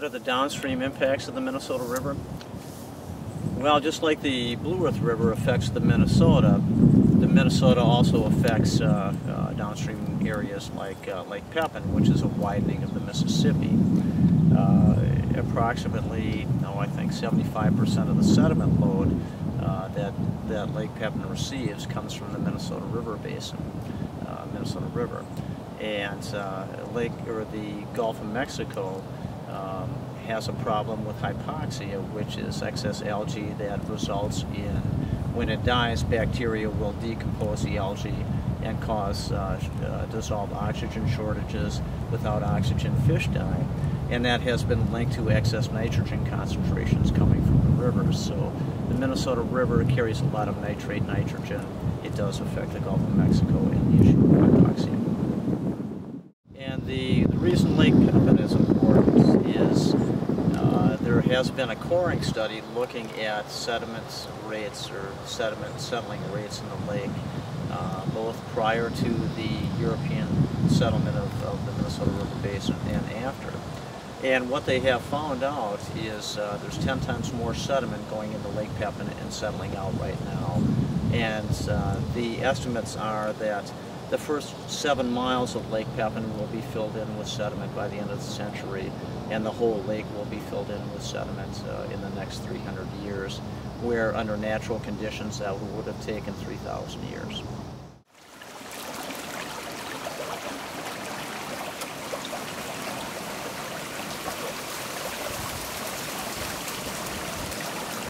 What are the downstream impacts of the Minnesota River? Well, just like the Blue Earth River affects the Minnesota also affects downstream areas like Lake Pepin, which is a widening of the Mississippi. Approximately, I think 75% of the sediment load that Lake Pepin receives comes from the Minnesota River basin, Minnesota River, and the Gulf of Mexico has a problem with hypoxia, which is excess algae that results in, when it dies, bacteria will decompose the algae and cause dissolved oxygen shortages. Without oxygen, fish die. And that has been linked to excess nitrogen concentrations coming from the rivers. So the Minnesota River carries a lot of nitrate nitrogen. It does affect the Gulf of Mexico and the issue of hypoxia. And the reason Lake Pepin is important is there has been a coring study looking at sediment rates or sediment settling rates in the lake, both prior to the European settlement of the Minnesota River Basin and after. And what they have found out is there's 10 times more sediment going into Lake Pepin and settling out right now. And the estimates are that the first 7 miles of Lake Pepin will be filled in with sediment by the end of the century, and the whole lake will be filled in with sediment in the next 300 years, where under natural conditions that would have taken 3,000 years.